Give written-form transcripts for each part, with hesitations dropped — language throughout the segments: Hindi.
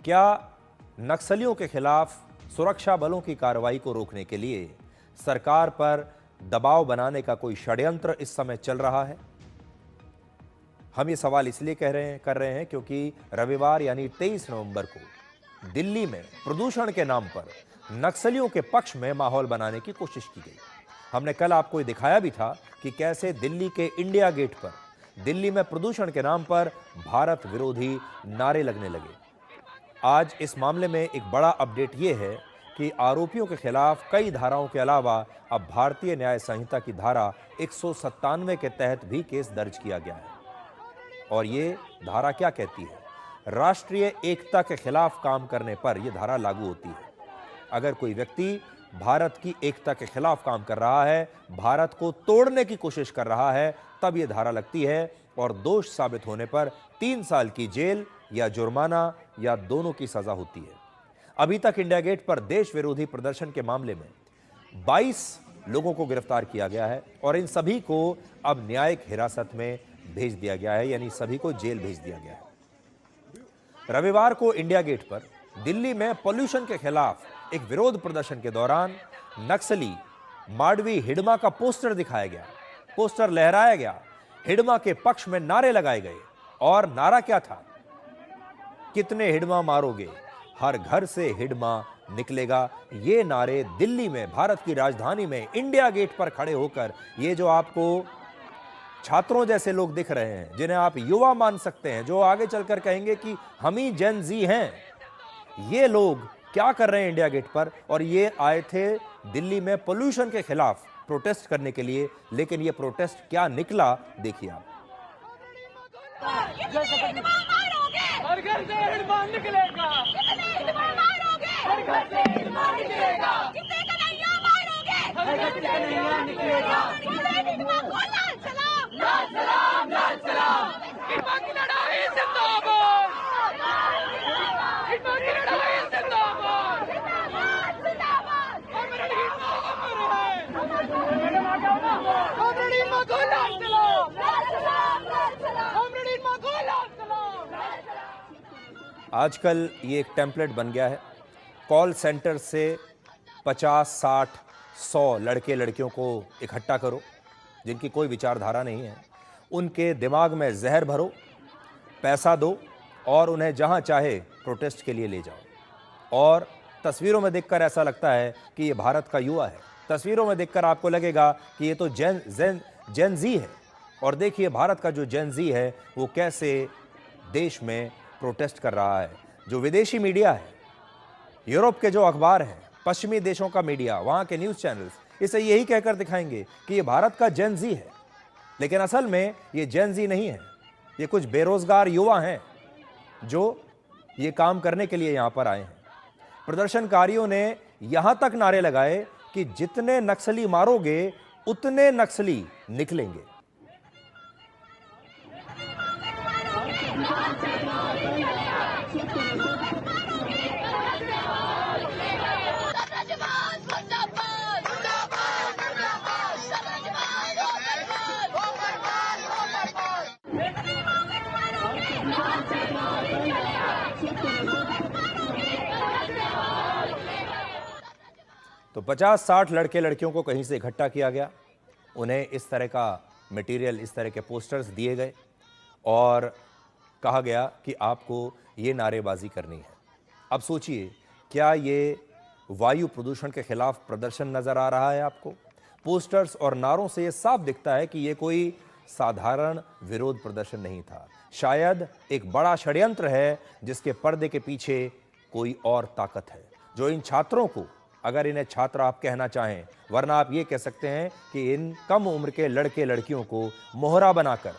क्या नक्सलियों के खिलाफ सुरक्षा बलों की कार्रवाई को रोकने के लिए सरकार पर दबाव बनाने का कोई षड्यंत्र इस समय चल रहा है? हम ये सवाल इसलिए कर रहे हैं क्योंकि रविवार यानी 23 नवंबर को दिल्ली में प्रदूषण के नाम पर नक्सलियों के पक्ष में माहौल बनाने की कोशिश की गई। हमने कल आपको ये दिखाया भी था कि कैसे दिल्ली के इंडिया गेट पर दिल्ली में प्रदूषण के नाम पर भारत विरोधी नारे लगने लगे। आज इस मामले में एक बड़ा अपडेट ये है कि आरोपियों के खिलाफ कई धाराओं के अलावा अब भारतीय न्याय संहिता की धारा 197 के तहत भी केस दर्ज किया गया है। और ये धारा क्या कहती है? राष्ट्रीय एकता के खिलाफ काम करने पर यह धारा लागू होती है। अगर कोई व्यक्ति भारत की एकता के खिलाफ काम कर रहा है, भारत को तोड़ने की कोशिश कर रहा है, तब यह धारा लगती है और दोष साबित होने पर 3 साल की जेल या जुर्माना या दोनों की सजा होती है। अभी तक इंडिया गेट पर देश विरोधी प्रदर्शन के मामले में 22 लोगों को गिरफ्तार किया गया है और इन सभी को अब न्यायिक हिरासत में भेज दिया गया है, यानी सभी को जेल भेज दिया गया है। रविवार को इंडिया गेट पर दिल्ली में पॉल्यूशन के खिलाफ एक विरोध प्रदर्शन के दौरान नक्सली माडवी हिडमा का पोस्टर दिखाया गया, पोस्टर लहराया गया, हिडमा के पक्ष में नारे लगाए गए। और नारा क्या था? कितने हिडमा मारोगे, हर घर से हिडमा निकलेगा। ये नारे दिल्ली में, भारत की राजधानी में, इंडिया गेट पर खड़े होकर ये जो आपको छात्रों जैसे लोग दिख रहे हैं, जिन्हें आप युवा मान सकते हैं, जो आगे चलकर कहेंगे कि हम ही जेन जी हैं, ये लोग क्या कर रहे हैं इंडिया गेट पर? और ये आए थे दिल्ली में पोल्यूशन के खिलाफ प्रोटेस्ट करने के लिए। लेकिन ये प्रोटेस्ट क्या निकला, देखिए आप। हर घर से हिडमा निकलेगा, हर घर से हिडमा निकलेगा, कितने कन्हैया मारोगे, हर घर से कन्हैया निकलेगा, लाल सलाम, लाल सलाम, हिडमा की लड़ाई जिंदाबाद, हिडमा की लड़ाई जिंदाबाद, अमर हिडमा अमर है, अमर हिडमा को लाल सलाम, अमर हिडमा को लाल सलाम। आजकल ये एक टेम्पलेट बन गया है। कॉल सेंटर से 50, 60, 100 लड़के लड़कियों को इकट्ठा करो जिनकी कोई विचारधारा नहीं है, उनके दिमाग में जहर भरो, पैसा दो और उन्हें जहां चाहे प्रोटेस्ट के लिए ले जाओ। और तस्वीरों में देखकर ऐसा लगता है कि ये भारत का युवा है। तस्वीरों में देखकर आपको लगेगा कि ये तो जेन जी है। और देखिए भारत का जो जेन जी है वो कैसे देश में प्रोटेस्ट कर रहा है। जो विदेशी मीडिया है, यूरोप के जो अखबार हैं, पश्चिमी देशों का मीडिया, वहाँ के न्यूज़ चैनल्स इसे यही कहकर दिखाएंगे कि ये भारत का जेन जी है। लेकिन असल में ये जेन जी नहीं है, ये कुछ बेरोजगार युवा हैं जो ये काम करने के लिए यहाँ पर आए हैं। प्रदर्शनकारियों ने यहाँ तक नारे लगाए कि जितने नक्सली मारोगे उतने नक्सली निकलेंगे। तो 50-60 लड़के लड़कियों को कहीं से इकट्ठा किया गया, उन्हें इस तरह का मटेरियल, इस तरह के पोस्टर्स दिए गए और कहा गया कि आपको ये नारेबाजी करनी है। अब सोचिए, क्या ये वायु प्रदूषण के खिलाफ प्रदर्शन नजर आ रहा है आपको? पोस्टर्स और नारों से ये साफ दिखता है कि ये कोई साधारण विरोध प्रदर्शन नहीं था। शायद एक बड़ा षड्यंत्र है जिसके पर्दे के पीछे कोई और ताकत है, जो इन छात्रों को, अगर इन्हें छात्र आप कहना चाहें, वरना आप ये कह सकते हैं कि इन कम उम्र के लड़के लड़कियों को मोहरा बनाकर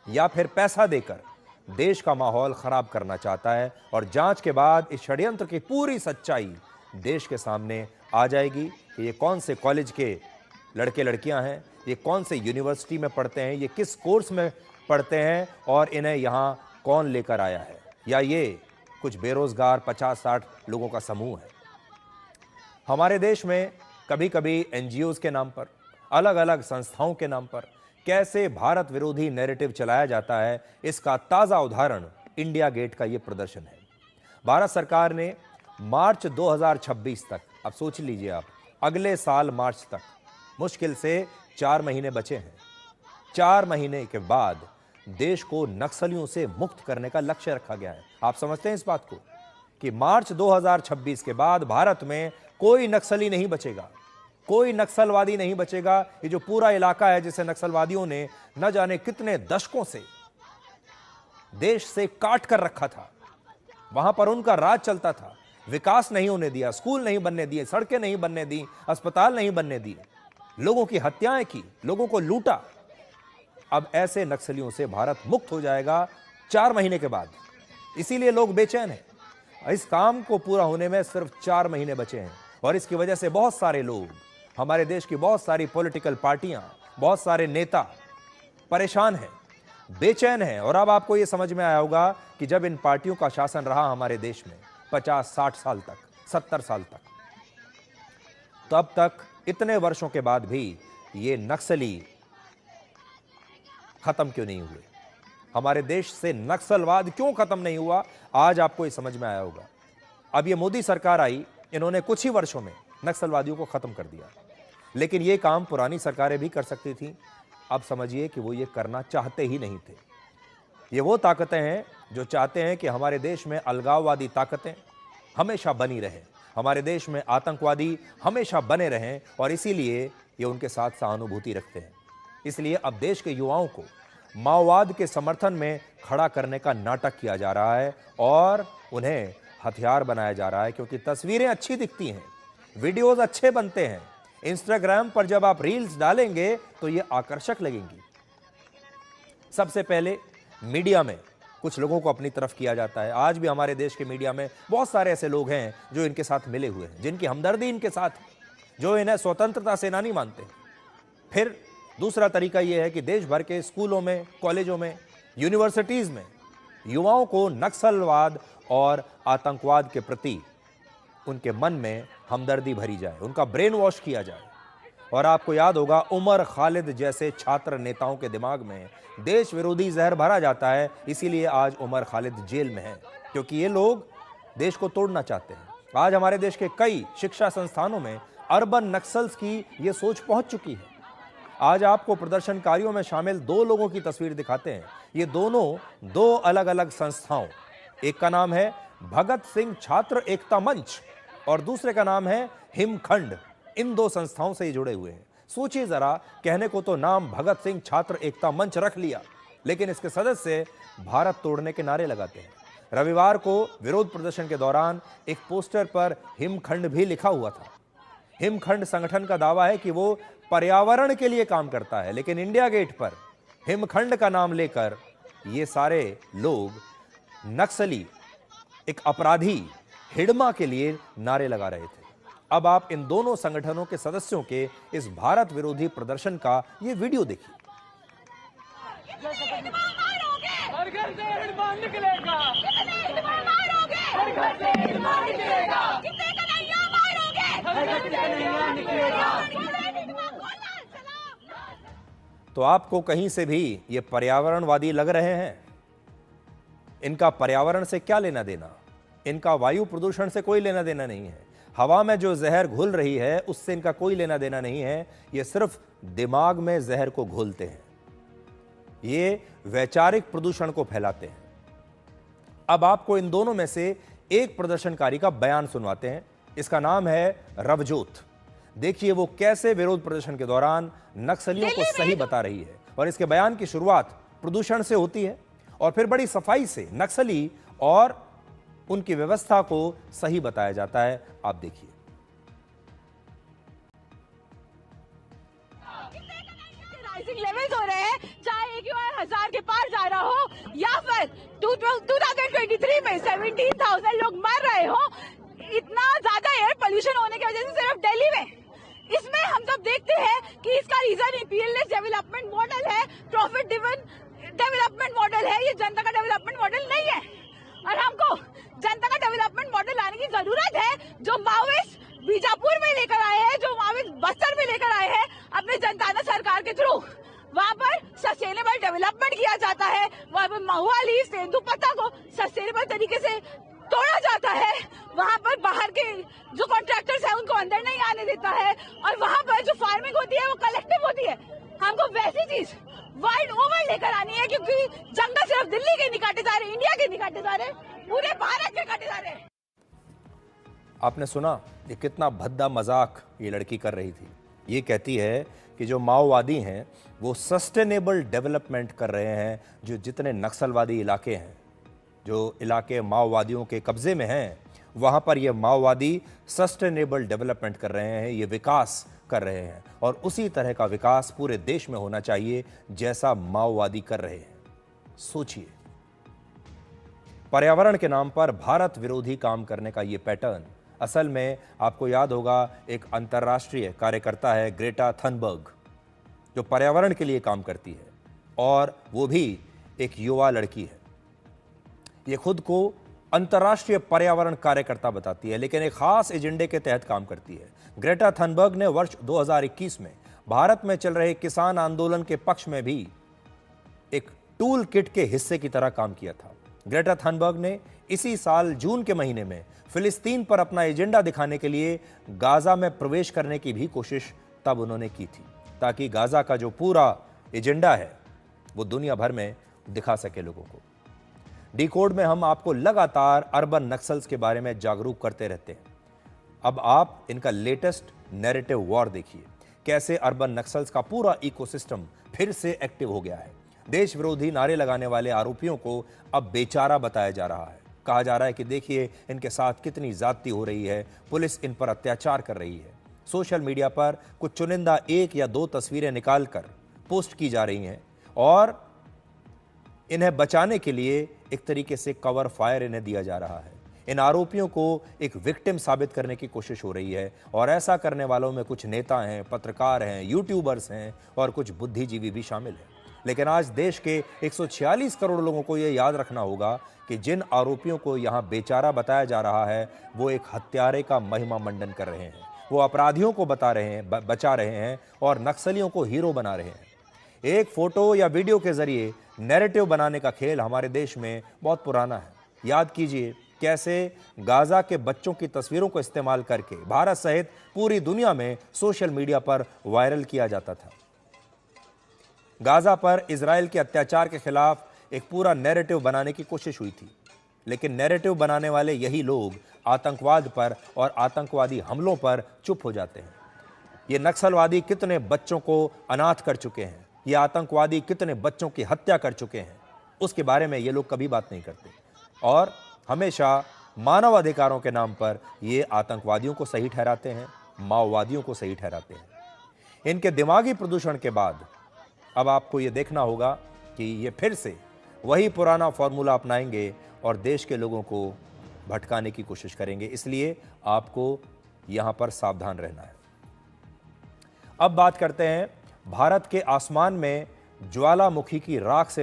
या फिर पैसा देकर देश का माहौल खराब करना चाहता है। और जांच के बाद इस षड्यंत्र की पूरी सच्चाई देश के सामने आ जाएगी कि ये कौन से कॉलेज के लड़के लड़कियां हैं, ये कौन से यूनिवर्सिटी में पढ़ते हैं, ये किस कोर्स में पढ़ते हैं और इन्हें यहाँ कौन लेकर आया है, या ये कुछ बेरोजगार 50-60 लोगों का समूह है। हमारे देश में कभी कभी एनजीओज के नाम पर, अलग अलग संस्थाओं के नाम पर कैसे भारत विरोधी नैरेटिव चलाया जाता है, इसका ताज़ा उदाहरण इंडिया गेट का ये प्रदर्शन है। भारत सरकार ने मार्च 2026 तक, अब सोच लीजिए आप, अगले साल मार्च तक मुश्किल से 4 महीने बचे हैं। 4 महीने के बाद देश को नक्सलियों से मुक्त करने का लक्ष्य रखा गया है। आप समझते हैं इस बात को कि मार्च 2026 के बाद भारत में कोई नक्सली नहीं बचेगा, कोई नक्सलवादी नहीं बचेगा। ये जो पूरा इलाका है जिसे नक्सलवादियों ने न जाने कितने दशकों से देश से काट कर रखा था, वहां पर उनका राज चलता था, विकास नहीं होने दिया, स्कूल नहीं बनने दिए, सड़कें नहीं बनने दी, अस्पताल नहीं बनने दिए, लोगों की हत्याएं की, लोगों को लूटा। अब ऐसे नक्सलियों से भारत मुक्त हो जाएगा 4 महीने के बाद। इसीलिए लोग बेचैन हैं। इस काम को पूरा होने में सिर्फ 4 महीने बचे हैं और इसकी वजह से बहुत सारे लोग, हमारे देश की बहुत सारी पॉलिटिकल पार्टियां, बहुत सारे नेता परेशान हैं, बेचैन हैं। और अब आपको यह समझ में आया होगा कि जब इन पार्टियों का शासन रहा हमारे देश में 50-60 साल तक, 70 साल तक, तो अब तक इतने वर्षों के बाद भी ये नक्सली खत्म क्यों नहीं हुए? हमारे देश से नक्सलवाद क्यों खत्म नहीं हुआ? आज आपको ये समझ में आया होगा। अब ये मोदी सरकार आई, इन्होंने कुछ ही वर्षों में नक्सलवादियों को खत्म कर दिया, लेकिन ये काम पुरानी सरकारें भी कर सकती थी। अब समझिए कि वो ये करना चाहते ही नहीं थे। ये वो ताकतें हैं जो चाहते हैं कि हमारे देश में अलगाववादी ताकतें हमेशा बनी रहें, हमारे देश में आतंकवादी हमेशा बने रहें, और इसीलिए ये उनके साथ सहानुभूति रखते हैं। इसलिए अब देश के युवाओं को माओवाद के समर्थन में खड़ा करने का नाटक किया जा रहा है और उन्हें हथियार बनाया जा रहा है, क्योंकि तस्वीरें अच्छी दिखती हैं, वीडियोस अच्छे बनते हैं। इंस्टाग्राम पर जब आप रील्स डालेंगे तो ये आकर्षक लगेंगी। सबसे पहले मीडिया में कुछ लोगों को अपनी तरफ किया जाता है। आज भी हमारे देश के मीडिया में बहुत सारे ऐसे लोग हैं जो इनके साथ मिले हुए हैं, जिनकी हमदर्दी इनके साथ है, जो इन्हें स्वतंत्रता सेनानी मानते हैं। फिर दूसरा तरीका यह है कि देश भर के स्कूलों में, कॉलेजों में, यूनिवर्सिटीज में युवाओं को नक्सलवाद और आतंकवाद के प्रति उनके मन में हमदर्दी भरी जाए, उनका ब्रेन वॉश किया जाए। और आपको याद होगा, उमर खालिद जैसे छात्र नेताओं के दिमाग में देश विरोधी जहर भरा जाता है। इसीलिए आज उमर खालिद जेल में है, क्योंकि ये लोग देश को तोड़ना चाहते हैं। आज हमारे देश के कई शिक्षा संस्थानों में अर्बन नक्सल्स की ये सोच पहुंच चुकी है। आज आपको प्रदर्शनकारियों में शामिल 2 लोगों की तस्वीर दिखाते हैं। ये दोनों 2 अलग अलग संस्थाओं, एक का नाम है भगत सिंह छात्र एकता मंच और दूसरे का नाम है हिमखंड। इन 2 संस्थाओं से ये जुड़े हुए हैं। सोचिए जरा, कहने को तो नाम भगत सिंह छात्र एकता मंच रख लिया, लेकिन इसके सदस्य भारत तोड़ने के नारे लगाते हैं। रविवार को विरोध प्रदर्शन के दौरान एक पोस्टर पर हिमखंड भी लिखा हुआ था। हिमखंड संगठन का दावा है कि वो पर्यावरण के लिए काम करता है, लेकिन इंडिया गेट पर हिमखंड का नाम लेकर ये सारे लोग नक्सली, एक अपराधी हिडमा के लिए नारे लगा रहे थे। अब आप इन दोनों संगठनों के सदस्यों के इस भारत विरोधी प्रदर्शन का ये वीडियो देखिए। हर घर से हिडमा निकलेगा, हर घर से हिडमा निकलेगा, कितने कन्हैया मारोगे, हर घर से कन्हैया निकलेगा। तो आपको कहीं से भी ये पर्यावरणवादी लग रहे हैं? इनका पर्यावरण से क्या लेना देना? इनका वायु प्रदूषण से कोई लेना देना नहीं है। हवा में जो जहर घुल रही है उससे इनका कोई लेना देना नहीं है। ये सिर्फ दिमाग में जहर को घोलते हैं, ये वैचारिक प्रदूषण को फैलाते हैं। अब आपको इन दोनों में से एक प्रदर्शनकारी का बयान सुनवाते हैं। इसका नाम है रवजोत। देखिए वो कैसे विरोध प्रदर्शन के दौरान नक्सलियों को सही बता रही है। और इसके बयान की शुरुआत प्रदूषण से होती है और फिर बड़ी सफाई से नक्सली और उनकी व्यवस्था को सही बताया जाता है। आप देखिए। राइजिंग लेवल्स हो रहे हैं, चाहे AQI 1000 के पार जा रहा हो या फिर 2023 में 17,000 लोग मर रहे हो। इतना ज्यादा एयर पोल्यूशन होने की वजह से सिर्फ दिल्ली में, इसमें हम सब देखते हैं कि इसका रीजन पीएलएस डेवलपमेंट मॉडल है, प्रॉफिट ड्रिवन डेवलपमेंट मॉडल है। ये जनता का डेवलपमेंट मॉडल नहीं है और हमको जनता का डेवलपमेंट मॉडल लाने की जरूरत है। जो माओइस्ट बीजापुर में लेकर आए हैं, जो माओइस्ट बस्तर में लेकर आए हैं अपने जनता सरकार के थ्रू, वहाँ पर सस्टेनेबल डेवलपमेंट किया जाता है। वहाँ पर महुआ लीफ, तेंदुपत्ता को सस्टेनेबल तरीके से तोड़ा जाता वहाँ पर बाहर के जो कॉन्ट्रैक्टर्स है उनको अंदर नहीं आने देता है, और वहाँ पर जो फार्मिंग होती है वो कलेक्टिव होती है। हमको वैसी चीज वर्ल्ड ओवर लेकर आनी है, क्योंकि जंगल सिर्फ दिल्ली के नहीं काटे जा रहे, इंडिया के नहीं काटे जा रहे, पूरे भारत के काटे जा रहे। आपने सुना ये कितना भद्दा मजाक ये लड़की कर रही थी। ये कहती है कि जो माओवादी हैं वो सस्टेनेबल डेवलपमेंट कर रहे हैं। जो जितने नक्सलवादी इलाके हैं, जो इलाके माओवादियों के कब्जे में हैं, वहाँ पर ये माओवादी सस्टेनेबल डेवलपमेंट कर रहे हैं, ये विकास कर रहे हैं। और उसी तरह का विकास पूरे देश में होना चाहिए जैसा माओवादी कर रहे हैं। सोचिए, पर्यावरण के नाम पर भारत विरोधी काम करने का ये पैटर्न, असल में आपको याद होगा एक अंतर्राष्ट्रीय कार्यकर्ता है ग्रेटा थनबर्ग, जो पर्यावरण के लिए काम करती है, और वो भी एक युवा लड़की है। ये खुद को अंतर्राष्ट्रीय पर्यावरण कार्यकर्ता बताती है, लेकिन एक खास एजेंडे के तहत काम करती है। ग्रेटा थनबर्ग ने वर्ष 2021 में भारत में चल रहे किसान आंदोलन के पक्ष में भी एक टूल किट के हिस्से की तरह काम किया था। ग्रेटा थनबर्ग ने इसी साल जून के महीने में फिलिस्तीन पर अपना एजेंडा दिखाने के लिए गाजा में प्रवेश करने की भी कोशिश तब उन्होंने की थी, ताकि गाजा का जो पूरा एजेंडा है वो दुनिया भर में दिखा सके लोगों को। डिकोड में हम आपको लगातार अर्बन नक्सल्स के बारे में जागरूक करते रहते हैं। अब आप इनका लेटेस्ट नैरेटिव वॉर देखिए, कैसे अर्बन नक्सल्स का पूरा इकोसिस्टम फिर से एक्टिव हो गया है। देश विरोधी नारे लगाने वाले आरोपियों को अब बेचारा बताया जा रहा है। कहा जा रहा है कि देखिए इनके साथ कितनी ज्यादती हो रही है, पुलिस इन पर अत्याचार कर रही है। सोशल मीडिया पर कुछ चुनिंदा 1 या 2 तस्वीरें निकालकर पोस्ट की जा रही हैं, और इन्हें बचाने के लिए एक तरीके से कवर फायर इन्हें दिया जा रहा है। इन आरोपियों को एक विक्टिम साबित करने की कोशिश हो रही है, और ऐसा करने वालों में कुछ नेता हैं, पत्रकार हैं, यूट्यूबर्स हैं, और कुछ बुद्धिजीवी भी शामिल हैं। लेकिन आज देश के 146 करोड़ लोगों को यह याद रखना होगा कि जिन आरोपियों को यहाँ बेचारा बताया जा रहा है वो एक हत्यारे का महिमा मंडन कर रहे हैं। वो अपराधियों को बचा रहे हैं और नक्सलियों को हीरो बना रहे हैं। एक फोटो या वीडियो के जरिए नैरेटिव बनाने का खेल हमारे देश में बहुत पुराना है। याद कीजिए कैसे गाजा के बच्चों की तस्वीरों को इस्तेमाल करके भारत सहित पूरी दुनिया में सोशल मीडिया पर वायरल किया जाता था। गाजा पर इजराइल के अत्याचार के खिलाफ एक पूरा नैरेटिव बनाने की कोशिश हुई थी, लेकिन नैरेटिव बनाने वाले यही लोग आतंकवाद पर और आतंकवादी हमलों पर चुप हो जाते हैं। ये नक्सलवादी कितने बच्चों को अनाथ कर चुके हैं, ये आतंकवादी कितने बच्चों की हत्या कर चुके हैं, उसके बारे में ये लोग कभी बात नहीं करते, और हमेशा मानव अधिकारों के नाम पर ये आतंकवादियों को सही ठहराते हैं, माओवादियों को सही ठहराते हैं। इनके दिमागी प्रदूषण के बाद अब आपको ये देखना होगा कि ये फिर से वही पुराना फॉर्मूला अपनाएंगे और देश के लोगों को भटकाने की कोशिश करेंगे। इसलिए आपको यहां पर सावधान रहना है। अब बात करते हैं भारत के आसमान में ज्वालामुखी की राख से